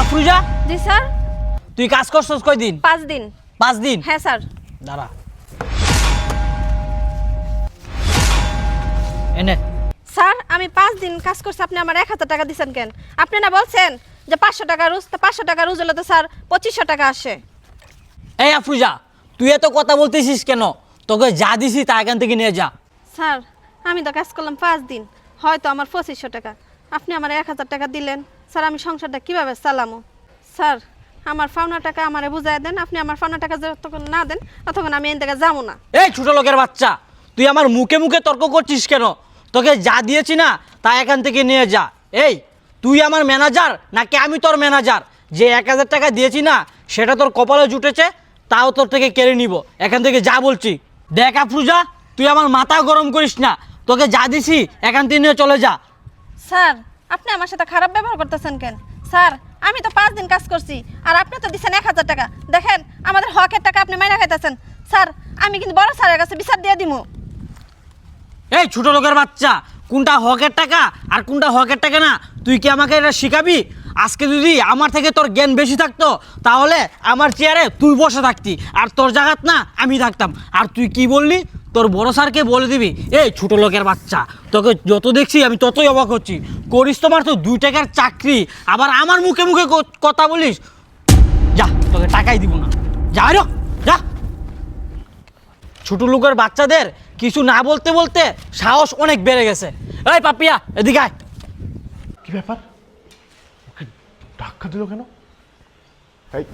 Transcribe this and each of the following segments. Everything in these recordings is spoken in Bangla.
আফরুজা। জি স্যার। তুই কাজ করছস কয়দিন? 5 দিন। 5 দিন? হ্যাঁ স্যার। দাঁড়া এনে। স্যার আমি 5 দিন কাজ করছি, আপনি আমার 1000 টাকা দিছেন কেন? আপনি না বলছেন যে 500 টাকা রোজ, তো 500 টাকা রোজ হলে তো স্যার 2500 টাকা আসে। এই আফরুজা, তুই এত কথা বলতেছিস কেন? তোকে যা দিছি তা এখান থেকে নিয়ে যা। স্যার আমি তো কাজ করলাম 5 দিন, হয়তো আমার 2500 টাকা, আপনি আমার 1000 টাকা দিলেন। স্যার আমি সংসারটা কিভাবে চালামো? স্যার আমার পাওনা টাকা আমারে বুঝায় দেন, আপনি আমার পাওনা টাকা যতক্ষণ না দেন ততক্ষণ আমি এখান থেকে যাবো না। এই ছোট লোকের বাচ্চা, তুই আমার মুখে মুখে তর্ক করছিস কেন? তোকে যা দিয়েছি না তা এখান থেকে নিয়ে যা। এই তুই আমার ম্যানেজার নাকি আমি তোর ম্যানেজার? যে 1000 টাকা দিয়েছি না সেটা তোর কপালে জুটেছে, তাও তোর থেকে কেড়ে নিব। এখান থেকে যা বলছি। দেখ আফরুজা, তুই আমার মাথা গরম করিস না। তোকে যা দিছি এখান থেকে নিয়ে চলে যা। স্যার আপনি আমার সাথে খারাপ ব্যবহার করতেছেন কেন? স্যার আমি তো 5 দিন কাজ করছি, আর আপনি তো দিচ্ছেন 1000 টাকা। দেখেন আমাদের হকের টাকা আপনি মাইনা খাইতেছেন। স্যার আমি কিন্তু বড় স্যারের কাছে বিচার দিয়ে দিমু। এই ছোট লোকের বাচ্চা, কোনটা হকের টাকা আর কোনটা হকের টাকা না তুই কি আমাকে এটা শিখাবি? আজকে যদি আমার থেকে তোর জ্ঞান বেশি থাকতো তাহলে আমার চেয়ারে তুই বসে থাকতি, আর তোর জায়গাত না আমি থাকতাম। আর তুই কি বললি? তোর বড় স্যারকে বলে দিবি। এই ছোট লোকের বাচ্চা, তোকে যত দেখছি আমি ততই অবাক হচ্ছি। করিস তোমার তো 2 টাকার চাকরি, আবার আমার মুখে মুখে কথা বলিস। যা, তোকে টাকাই দিব না। যা রে, যা। ছোট লোকের বাচ্চাদের কিছু না বলতে বলতে সাহস অনেক বেড়ে গেছে। এই পাপিয়া এদিকে আয়। কি ব্যাপার? ওকে ধাক্কা দিল কেন? এই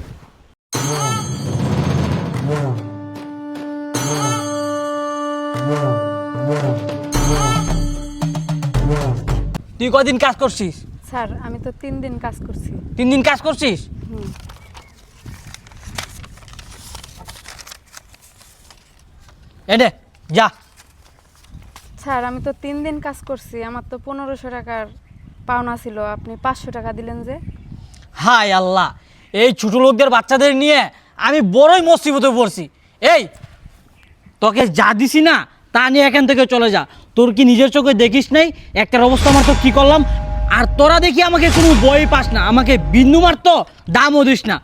তুই কদিন কাজ করছিস? স্যার আমি তো 3 দিন কাজ করছি। 3 দিন কাজ করছিস? এনে যা। স্যার আমি তো 3 দিন কাজ করছি, আমার তো 1500 টাকার পাওনা ছিল, আপনি 500 টাকা দিলেন যে। হায় আল্লাহ, এই ছোট লোকদের বাচ্চাদের নিয়ে আমি বড়ই মুসিবতে পড়ছি। এই তোকে যা দিছি না তা নিয়ে এখান থেকে চলে যা। তোর কি নিজের চোখে দেখিস নাই একটার অবস্থা আমার তো কী করলাম? আর তোরা দেখি আমাকে কোনো বই পাস না, আমাকে বিন্দু মার তো দামও দিস না।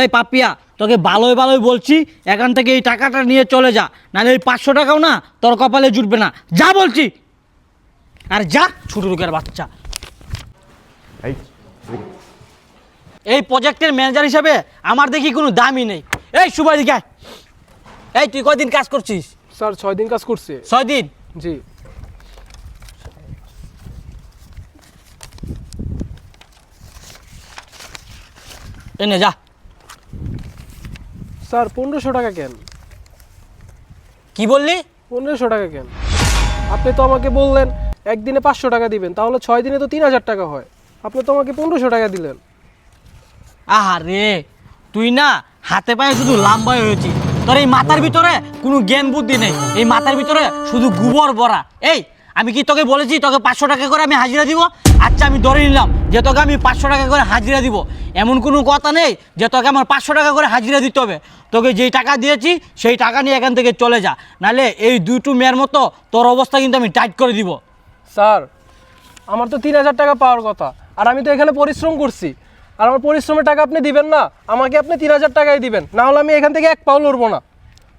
এই পাপিয়া, তোকে ভালোই ভালোই বলছি এখান থেকে এই টাকাটা নিয়ে চলে যা, নাহলে এই 500 টাকাও না তোর কপালে জুটবে না। যা বলছি। আর যা ছোট লোকের বাচ্চা। এই এই প্রজেক্টের ম্যানেজার হিসাবে আমার দেখি কোনো দামই নেই। এই সুবাইদিকে আয়। এই তুই কয়দিন কাজ করছিস? স্যার 6 দিন কাজ করছে। 6 দিন? জি এনে যা। স্যার 1500 টাকা কেন? কি বললি? 1500 টাকা কেন? আপনি তো আমাকে বললেন একদিনে 500 টাকা দিবেন, তাহলে 6 দিনে তো 3000 টাকা হয়। আপনি তো আমাকে 1500 টাকা দিলেন। আহারে, তুই না হাতে পায়ে শুধু লাম্বাই হয়েছিস। তোর এই মাথার ভিতরে কোনো জ্ঞান বুদ্ধি নেই, এই মাথার ভিতরে শুধু গোবর ভরা। এই আমি কি তোকে বলেছি তোকে 500 টাকা করে আমি হাজিরা দিব? আচ্ছা আমি ধরে নিলাম যে তোকে আমি 500 টাকা করে হাজিরা দিব। এমন কোনো কথা নেই যে তোকে আমার 500 টাকা করে হাজিরা দিতে হবে। তোকে যেই টাকা দিয়েছি সেই টাকা নিয়ে এখান থেকে চলে যা, নাহলে এই 2 মেয়ের মতো তোর অবস্থা কিন্তু আমি টাইট করে দিব। স্যার আমার তো 3000 টাকা পাওয়ার কথা, আর আমি তো এখানে পরিশ্রম করছি, আর আমার পরিশ্রমের টাকা আপনি দিবেন না, আমাকে আপনি 3000 টাকাই দিবেন, না হলে আমি এখান থেকে এক পাও লড়বো না।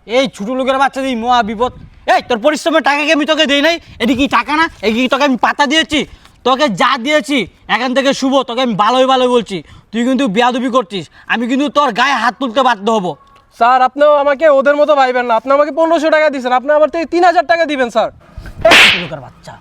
এই ছোট লোকের বাচ্চা দিই মহা বিপদ। এই তোর পরিশ্রমের টাকা কি আমি তোকে দেই নাই? এটি কি টাকা না? এই কি তোকে আমি পাতা দিয়েছি? তোকে যা দিয়েছি এখান থেকে শুভ, তোকে আমি ভালোই ভালো বলছি। তুই কিন্তু বেয়াদবি করছিস, আমি কিন্তু তোর গায়ে হাত তুলতে বাধ্য হব। স্যার আপনিও আমাকে ওদের মতো ভাইবেন না, আপনি আমাকে 1500 টাকা দিয়েছেন, আপনি আমার থেকে 3000 টাকা দিবেন। স্যার এই ছোট লোকের বাচ্চা,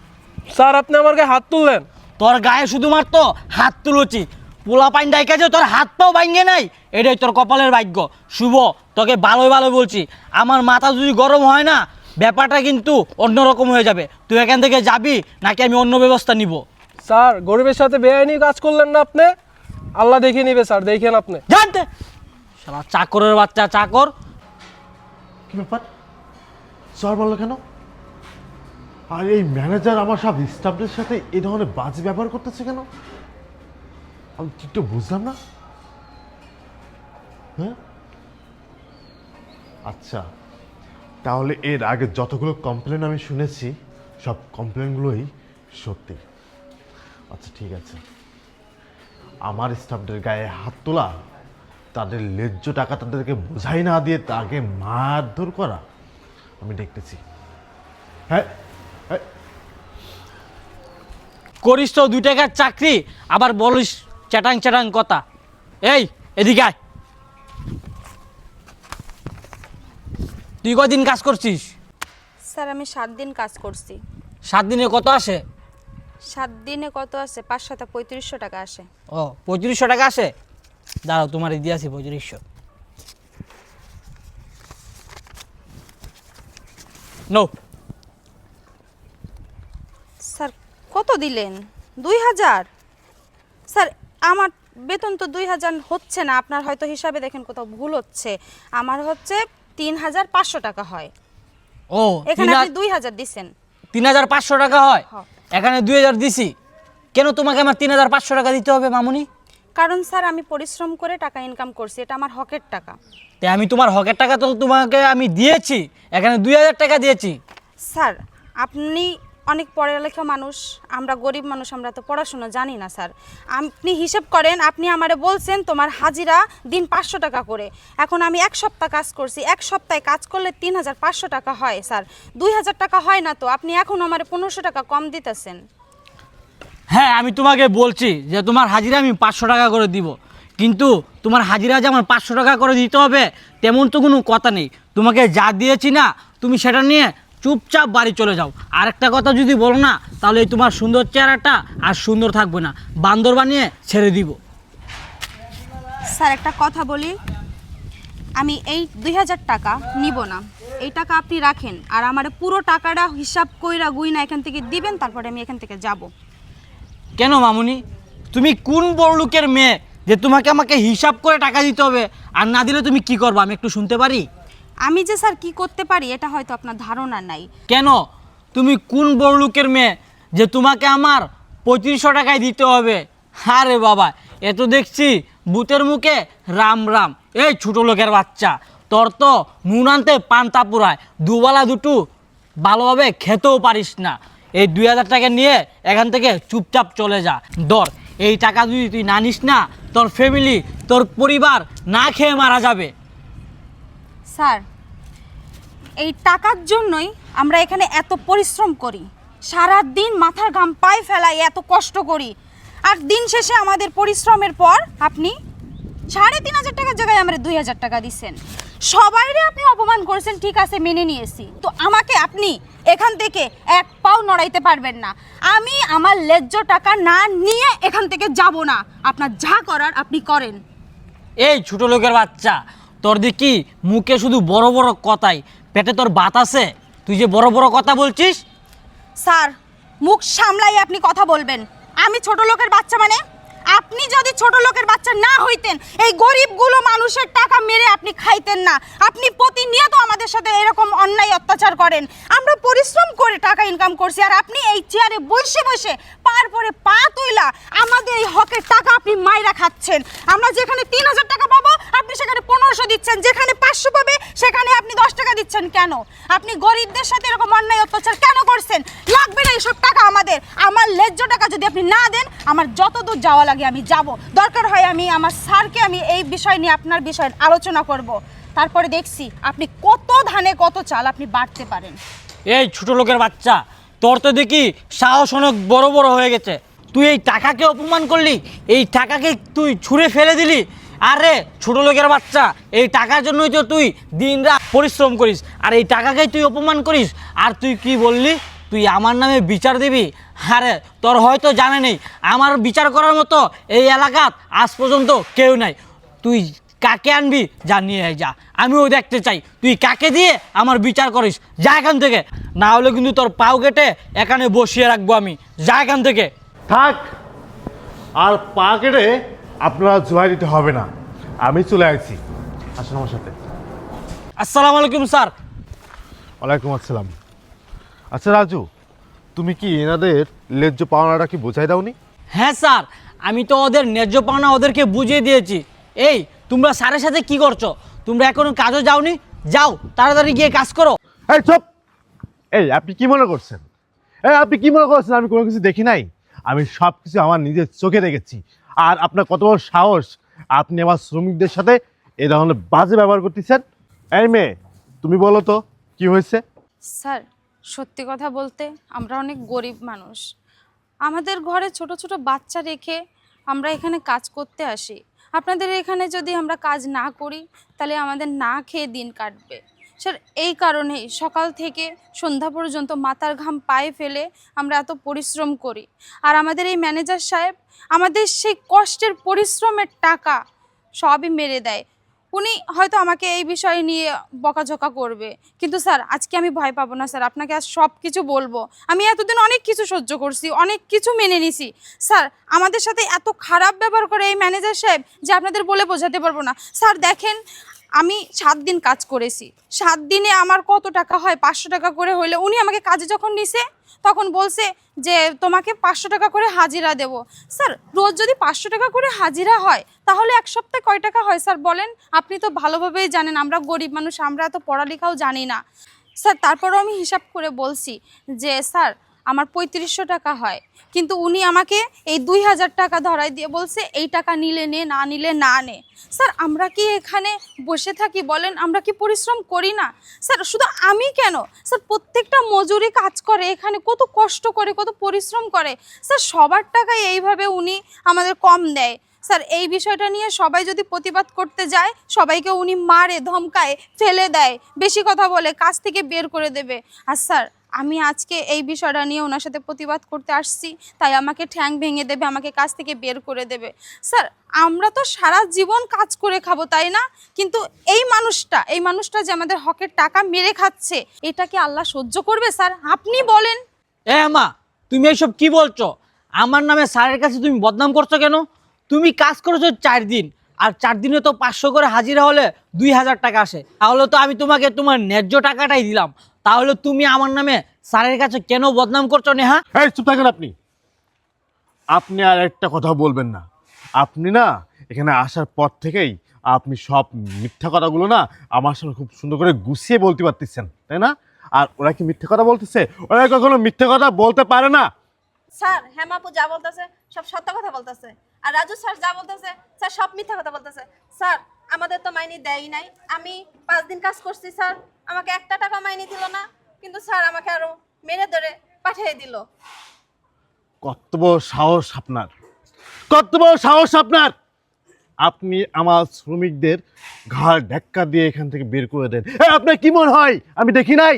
স্যার আপনি আমার গায়ে হাত তুললেন। তোর গায়ে শুধুমাত্র হাত তুলেছি, পোলা পাইন ডাইকা যে তোর হাত পাও ভাঙ্গে নাই, এটাই তোর কপালের ভাগ্য। শুভ, তোকে ভালোই ভালো বলছি, আমার মাথা যদি গরম হয় না ব্যাপারটা কিন্তু অন্যরকম হয়ে যাবে। তুই এখান থেকে যাবি নাকি আমি অন্য ব্যবস্থা নিব? স্যার গরিবের সাথে বেআইনি কাজ করলেন না আপনি, আল্লাহ দেখে নিবে। স্যার দেখেন আপনি। জানতে শালা চাকরের বাচ্চা চাকর। কি ব্যাপার? স্যার বললো কেন? আর এই ম্যানেজার আমার সব স্টাফদের সাথে এই ধরনের বাজে ব্যবহার করতেছে কেন? আমি ঠিক তো বুঝলাম না। হ্যাঁ আচ্ছা, তাহলে এর আগে যতগুলো কমপ্লেন আমি শুনেছি সব কমপ্লেনগুলোই সত্যি। আচ্ছা ঠিক আছে, আমার স্টাফদের গায়ে হাত তোলা, তাদের ন্যায্য টাকা তাদেরকে বোঝাই না দিয়ে তাকে মারধর করা আমি দেখতেছি। হ্যাঁ, করিস তো 2 টাকার চাকরি, আবার বলিস চ্যাটাং চ্যাটাং কথা। এই এদিকে আয়। তুই কদিন কাজ করছিস? স্যার আমি 7 দিন কাজ করছি। 7 দিনে কত আসে? 7 দিনে কত আসে? 5 7 3500 টাকা আসে। ও 3500 টাকা আসে। দাঁড়াও, তোমার দিয়ে আসি 3500। নো, স্যার কত দিলেন? 2000? স্যার আমার বেতন তো 2000 হচ্ছে না, আপনার হয়তো হিসাবে দেখেন কোথাও ভুল হচ্ছে। আমার হচ্ছে 3500 টাকা হয়। ও এখানে আপনি 2000 দিছেন। 3500 টাকা হয়, হ্যাঁ। এখানে 2000 দিছি। কেন তোমাকে আমার 3500 টাকা দিতে হবে মামুনি? কারণ স্যার আমি পরিশ্রম করে টাকা ইনকাম করছি, এটা আমার হকের টাকা। তাই আমি তোমার হকের টাকা তো তোমাকে আমি দিয়েছি, এখানে 2000 টাকা দিয়েছি। স্যার আপনি অনেক পড়ালেখা মানুষ, আমরা গরিব মানুষ, আমরা তো পড়াশোনা জানি না স্যার। আপনি হিসেব করেন, আপনি আমারে বলছেন তোমার হাজিরা দিন 500 টাকা করে। এখন আমি 1 সপ্তাহ কাজ করছি, 1 সপ্তাহে কাজ করলে 3500 টাকা হয় স্যার, 2000 টাকা হয় না তো। আপনি এখন আমারে 1500 টাকা কম দিতেছেন। হ্যাঁ, আমি তোমাকে বলছি যে তোমার হাজিরা আমি 500 টাকা করে দিব, কিন্তু তোমার হাজিরা যে আমার 500 টাকা করে দিতে হবে তেমন তো কোনো কথা নেই। তোমাকে যা দিয়েছি না, তুমি সেটা নিয়ে চুপচাপ বাড়ি চলে যাও। আরেকটা কথা যদি বলো না, তাহলে এই তোমার সুন্দর চেহারাটা আর সুন্দর থাকবে না, বান্দর বানিয়ে ছেড়ে দিব। স্যার একটা কথা বলি, আমি এই 2000 টাকা নিব না, এই টাকা আপনি রাখেন, আর আমারে পুরো টাকাটা হিসাব কইরা গুইনা এখান থেকে দিবেন, তারপরে আমি এখান থেকে যাব। কেন মামুনি, তুমি কোন বড় লোকের মেয়ে যে তোমাকে আমাকে হিসাব করে টাকা দিতে হবে? আর না দিলে তুমি কি করবে আমি একটু শুনতে পারি? আমি যে স্যার কি করতে পারি এটা হয়তো আপনার ধারণা নাই। কেন, তুমি কোন বড় লোকের মেয়ে যে তোমাকে আমার 3500 টাকায় দিতে হবে? আরে বাবা, এ তো দেখছি ভূতের মুখে রাম রাম। এই ছোট লোকের বাচ্চা, তোর তো নুন আনতে পান্তা পুরায়, দুবেলা দুটো ভালোভাবে খেতেও পারিস না। এই 2000 টাকা নিয়ে এখান থেকে চুপচাপ চলে যা। ধর, এই টাকা যদি তুই না নিস না, তোর ফ্যামিলি, তোর পরিবার না খেয়ে মারা যাবে। স্যার এই টাকার জন্যই আমরা এখানে এত পরিশ্রম করি, সারা দিন মাথার ঘাম পায়ে ফেলাই, এত কষ্ট করি, আর দিন শেষে আমাদের পরিশ্রমের পর আপনি 3500 টাকার জায়গায় আমরা 2000 টাকা দিচ্ছেন। সবাইরে আপনি অপমান করেছেন, ঠিক আছে মেনে নিয়েছি, তো আমাকে আপনি এখান থেকে 1 পাও নড়াইতে পারবেন না। আমি আমার ন্যায্য টাকা না নিয়ে এখান থেকে যাব না। আপনার যা করার আপনি করেন। এই ছোট লোকের বাচ্চা, তোর দেখি মুখে শুধু বড় বড় কথাই, পেটে তোর ভাত আছে? তুই যে বড় বড় কথা বলছিস। স্যার মুখ সামলাই আপনি কথা বলবেন। আমি ছোট লোকের বাচ্চা মানে? আপনি যদি ছোট লোকের বাচ্চা না হইতেন, এই গরিবগুলো মানুষের টাকা মেরে আপনি খাইতেন না। আপনি প্রতিনিয়ত আমাদের সাথে এরকম অন্যায় অত্যাচার করেন। আমরা পরিশ্রম করে টাকা ইনকাম করছি, আর আপনি এই চেয়ারে বসে বসে পার পরে পা তুইলা আমাদের এই হকের টাকা আপনি মাইরা খাচ্ছেন। আমরা যেখানে 3000 টাকা পাবো আপনি সেখানে 1500 দিচ্ছেন, যেখানে 500 পাবে সেখানে আপনি 10 টাকা দিচ্ছেন। কেন আপনি গরিবদের সাথে এরকম অন্যায় অত্যাচার কেন করছেন? লাগবে না এইসব টাকা আমাদের। আমার ন্যায্য টাকা যদি আপনি না দেন, আমার যত দূর যাওয়া লাগে আমি যাব। দরকার হয় আমি আমার স্যারকে আমি এই বিষয় নিয়ে আপনার বিষয়ে আলোচনা করব, তারপরে দেখছি আপনি কত ধানে কত চাল আপনি বাড়তে পারেন। এই ছোট লোকের বাচ্চা, তোর তো দেখি সাহস অনেক বড় বড় হয়ে গেছে। তুই এই টাকাকে অপমান করলি, এই টাকাকে তুই ছুঁড়ে ফেলে দিলি। আরে ছোট লোকের বাচ্চা, এই টাকার জন্যই তো তুই দিনরাত পরিশ্রম করিস, আর এই টাকাকেই তুই অপমান করিস। আর তুই কি বললি, তুই আমার নামে বিচার দিবি? আরে তোর হয়তো জানে নেই, আমার বিচার করার মতো এই এলাকাত আজ পর্যন্ত কেউ নাই। তুই কাকে আনবি, যা নিয়ে আয় যা, আমিও দেখতে চাই তুই কাকে দিয়ে আমার বিচার করিস। যা এখান থেকে, না হলে কিন্তু তোর পাও কেটে এখানে বসিয়ে রাখবো আমি। যা এখান থেকে। থাক, আর পা কেটে আপনারা জোয়াই দিতে হবে না, আমি চলে আসছি। আসুন আমার সাথে। আসসালামু আলাইকুম স্যার। ওয়ালাইকুম আসসালাম। আচ্ছা রাজু, তুমি কি এনাদের ন্যায্য পাওনাটা কি বোঝাই দাওনি? হ্যাঁ স্যার, আমি তো ওদের ন্যায্য পাওনা ওদেরকে বুঝিয়ে দিয়েছি। এই তোমরা স্যারের সাথে কি করছো? তোমরা এখনো কাজও যাওনি? যাও তাড়াতাড়ি গিয়ে কাজ করো। এই চুপ! এই আপনি কি মনে করছেন? আপনি কি মনে করছেন আমি কোনো কিছু দেখি নাই? আমি সব কিছু আমার নিজের চোখে দেখেছি। আর আপনার কত বড় সাহস, আপনি আমার শ্রমিকদের সাথে এই ধরনের বাজে ব্যবহার করতেছেন। এই মেয়ে, তুমি বলো তো কি হয়েছে? স্যার, সত্যি কথা বলতে আমরা অনেক গরিব মানুষ। আমাদের ঘরে ছোট ছোট বাচ্চা রেখে আমরা এখানে কাজ করতে আসি। আপনাদের এখানে যদি আমরা কাজ না করি তাহলে আমাদের না খেয়ে দিন কাটবে। স্যার, এই কারণেই সকাল থেকে সন্ধ্যা পর্যন্ত মাথার ঘাম পায়ে ফেলে আমরা এত পরিশ্রম করি। আর আমাদের এই ম্যানেজার সাহেব আমাদের সেই কষ্টের পরিশ্রমের টাকা সবই মেরে দেয়। উনি হয়তো আমাকে এই বিষয় নিয়ে বকাঝকা করবে, কিন্তু স্যার আজকে আমি ভয় পাবো না স্যার। আপনাকে আজ সব কিছু বলবো। আমি এতদিন অনেক কিছু সহ্য করছি, অনেক কিছু মেনে নিছি। স্যার, আমাদের সাথে এত খারাপ ব্যবহার করে এই ম্যানেজার সাহেব যে আপনাদের বলে বোঝাতে পারবো না। স্যার দেখেন, আমি 7 দিন কাজ করেছি। 7 দিনে আমার কত টাকা হয়? 500 টাকা করে হইলে উনি আমাকে কাজে যখন নিছে তখন বলছে যে তোমাকে 500 টাকা করে হাজিরা দেব। স্যার, রোজ যদি 500 টাকা করে হাজিরা হয় তাহলে এক সপ্তাহে কয় টাকা হয় স্যার বলেন? আপনি তো ভালোভাবেই জানেন আমরা গরিব মানুষ, আমরা এত পড়ালেখাও জানি না। স্যার, তারপরও আমি হিসাব করে বলছি যে স্যার আমার 3500 টাকা হয়, কিন্তু উনি আমাকে এই 2000 টাকা ধরাই দিয়ে বলছে এই টাকা নিলে নে, না নিলে না নে। স্যার, আমরা কি এখানে বসে থাকি বলেন? আমরা কি পরিশ্রম করি না? স্যার, শুধু আমি কেন স্যার, প্রত্যেকটা মজুরি কাজ করে এখানে, কত কষ্ট করে, কত পরিশ্রম করে। স্যার, সবার টাকায় এইভাবে উনি আমাদের কম দেয়। স্যার, এই বিষয়টা নিয়ে সবাই যদি প্রতিবাদ করতে যায়, সবাইকে উনি মারে, ধমকায়, ফেলে দেয়, বেশি কথা বলে কাজ থেকে বের করে দেবে। আর স্যার, আমি আজকে এই বিষয়টা নিয়ে ওনার সাথে প্রতিবাদ করতে আসছি, তাই আমাকে ঠ্যাং ভেঙে দেবে, আমাকে কাজ থেকে বের করে দেবে। স্যার, আমরা তো সারা জীবন কাজ করে খাবো, তাই না? কিন্তু এই মানুষটা যে আমাদের হকের টাকা মেরে খাচ্ছে, এটা কি আল্লাহ সহ্য করবে স্যার? আপনি বলেন। এ মা, তুমি এইসব কি বলছো? আমার নামে স্যারের কাছে তুমি বদনাম করছো কেন? তুমি কাজ করেছো 4 দিন, আর 4 দিনে তো 500 করে হাজিরা হলে 2000 টাকা আসে। তাহলে তো আমি তোমাকে তোমার ন্যায্য টাকাটাই দিলাম। তাহলে তুমি আমার নামে স্যারের কাছে কেন বদনাম করছো নেহা? এই চুপ থাকেন আপনি। আপনি আর একটা কথা বলবেন না। আপনি না এখানে আসার পর থেকেই আপনি সব মিথ্যা কথাগুলো না আমার সামনে খুব সুন্দর করে গুছিয়ে বলতে পারতেছেন, তাই না? আর ওরা কি মিথ্যা কথা বলতেছে? ওরা কখনো মিথ্যা কথা বলতে পারে না। স্যার, হেমাপু যা বলতেছে সব সত্য কথা বলতেছে, আর রাজু স্যার যা বলতেছে স্যার সব মিথ্যা কথা বলতেছে। স্যার, আমাদের তো মাইনে দেয়ই নাই। আমি 5 দিন কাজ করছি স্যার, আমাকে 1 টাকা মাইনে দিল না, কিন্তু স্যার আমাকে আরো মেরে ধরে পাঠিয়ে দিল। কত বড় সাহস আপনার! কত বড় সাহস আপনার! আপনি আমার শ্রমিকদের ঘাড় ধাক্কা দিয়ে এখান থেকে বের করে দেন। আপনার কি মনে হয় আমি দেখি নাই?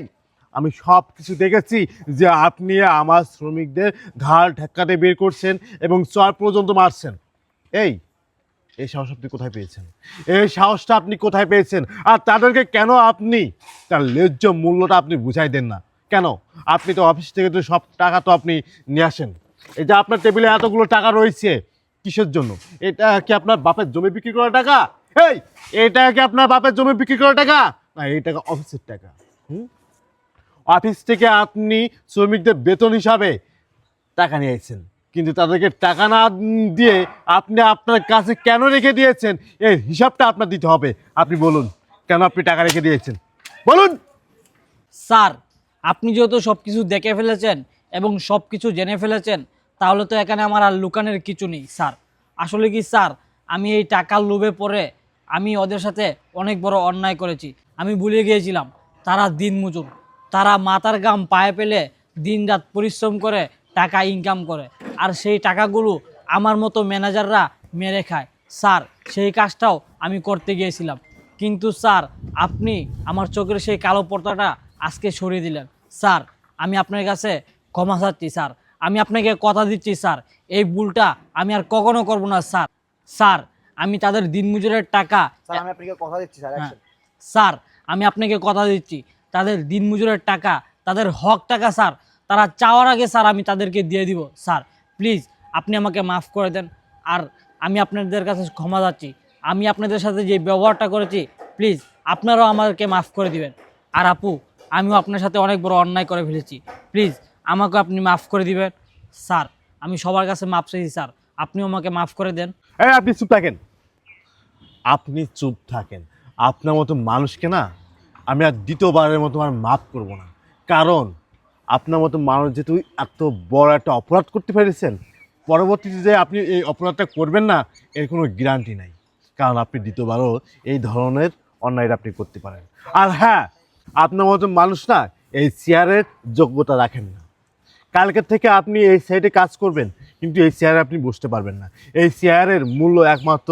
আমি সব কিছু দেখেছি যে আপনি আমার শ্রমিকদের ঘাড় ধাক্কা দিয়ে বের করছেন এবং চর পর্যন্ত মারছেন। এই এই সাহস আপনি কোথায় পেয়েছেন? এই সাহসটা আপনি কোথায় পেয়েছেন? আর তাদেরকে কেন আপনি তার ন্যায্য মূল্যটা আপনি বুঝাই দেন না কেন? আপনি তো অফিস থেকে তো সব টাকা তো আপনি নিয়ে আসেন। এই যে আপনার টেবিলে এতগুলো টাকা রয়েছে, কিসের জন্য? এটা কি আপনার বাপের জমি বিক্রি করা টাকা? এই, এটা কি আপনার বাপের জমি বিক্রি করা টাকা? না, এই টাকা অফিসের টাকা। অফিস থেকে আপনি শ্রমিকদের বেতন হিসাবে টাকা নিয়েছেন, কিন্তু তাদেরকে টাকা না দিয়ে আপনি আপনার কাছে কেন রেখে দিয়েছেন এর হিসাবটা আপনার দিতে হবে। আপনি বলুন কেন আপনি টাকা রেখে দিয়েছেন, বলুন। স্যার, আপনি যেহেতু সব কিছু দেখে ফেলেছেন এবং সব কিছু জেনে ফেলেছেন, তাহলে তো এখানে আমার আর লুকানোর কিছু নেই। স্যার, আসলে কি স্যার, আমি এই টাকার লোভে পড়ে আমি ওদের সাথে অনেক বড় অন্যায় করেছি। আমি ভুলে গিয়েছিলাম তারা দিনমজুর, তারা মাথার ঘাম পায়ে পেলে দিনরাত পরিশ্রম করে টাকা ইনকাম করে, আর সেই টাকাগুলো আমার মতো ম্যানেজাররা মেরে খায়। স্যার, সেই কাজটাও আমি করতে গিয়েছিলাম, কিন্তু স্যার আপনি আমার চোখের সেই কালো পর্দাটা আজকে সরিয়ে দিলেন। স্যার, আমি আপনার কাছে ক্ষমা চাচ্ছি স্যার। আমি আপনাকে কথা দিচ্ছি স্যার, এই ভুলটা আমি আর কখনো করব না স্যার। স্যার, আমি তাদের দিনমজুরের টাকা আমি আপনাকে কথা দিচ্ছি স্যার। হ্যাঁ, স্যার আমি আপনাকে কথা দিচ্ছি, তাদের দিনমজুরের টাকা, তাদের হক টাকা স্যার, তারা চাওয়ার আগে স্যার আমি তাদেরকে দিয়ে দিব। স্যার প্লিজ আপনি আমাকে মাফ করে দেন, আর আমি আপনাদের কাছে ক্ষমা চাচ্ছি। আমি আপনাদের সাথে যে ব্যবহারটা করেছি, প্লিজ আপনারাও আমাদেরকে মাফ করে দিবেন। আর আপু, আমিও আপনার সাথে অনেক বড় অন্যায় করে ফেলেছি, প্লিজ আমাকে আপনি মাফ করে দিবেন। স্যার, আমি সবার কাছে মাফ চাইছি স্যার, আপনিও আমাকে মাফ করে দেন। এই, আপনি চুপ থাকেন। আপনি চুপ থাকেন। আপনার মতো মানুষকে না আমি আর দ্বিতীয়বারের মতো আর মাফ করব না, কারণ আপনার মতো মানুষ যেহেতু এত বড় একটা অপরাধ করতে পেরেছেন, পরবর্তীতে যে আপনি এই অপরাধটা করবেন না এর কোনো গ্যারান্টি নাই, কারণ আপনি দ্বিতীয়বারও এই ধরনের অন্যায়টা আপনি করতে পারেন। আর হ্যাঁ, আপনার মতো মানুষ না এই চেয়ারের যোগ্যতা রাখেন না। কালকের থেকে আপনি এই সাইডে কাজ করবেন, কিন্তু এই চেয়ারে আপনি বসতে পারবেন না। এই চেয়ারের মূল্য একমাত্র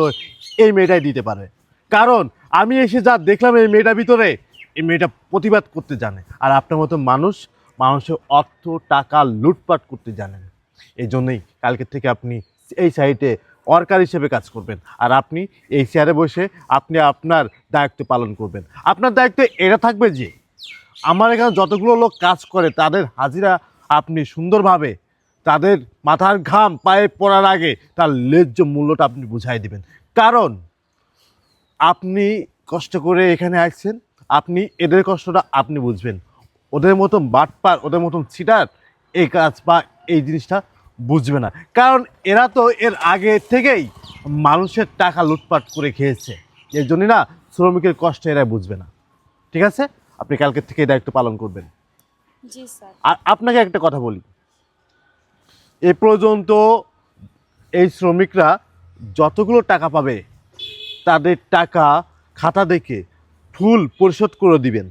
এই মেয়েটাই দিতে পারে, কারণ আমি এসে যা দেখলাম এই মেয়েটার ভিতরে, এই মেয়েটা প্রতিবাদ করতে জানে। আর আপনার মতো মানুষ মানুষের অর্থ টাকা লুটপাট করতে জানেন। এই জন্যই কালকের থেকে আপনি এই সাইটে ওয়ার্কার হিসেবে কাজ করবেন, আর আপনি এই চেয়ারে বসে আপনি আপনার দায়িত্ব পালন করবেন। আপনার দায়িত্ব এটা থাকবে যে আমার এখানে যতগুলো লোক কাজ করে তাদের হাজিরা আপনি সুন্দরভাবে তাদের মাথার ঘাম পায়ে পড়ার আগে তার ন্যায্য মূল্যটা আপনি বুঝাই দিবেন। কারণ আপনি কষ্ট করে এখানে আসছেন, আপনি এদের কষ্টটা আপনি বুঝবেন। ওদের মতন বাটপার, ওদের মতন ছিটার এই কাজ বা এই জিনিসটা বুঝবে না, কারণ এরা তো এর আগে থেকেই মানুষের টাকা লুটপাট করে খেয়েছে। এর জন্যই না শ্রমিকের কষ্ট এরা বুঝবে না। ঠিক আছে, আপনি কালকের থেকে এই দায়িত্ব পালন করবেন। জি স্যার। আর আপনাকে একটা কথা বলি, এ পর্যন্ত এই শ্রমিকরা যতগুলো টাকা পাবে তাদের টাকা খাতা দেখে ফুল পরিশোধ করে দিবেন।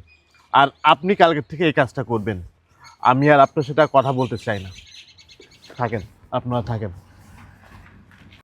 আর আপনি কালকের থেকে এই কাজটা করবেন। আমি আর আপনার সাথে আর কথা বলতে চাই না। থাকেন, আপনারা থাকেন।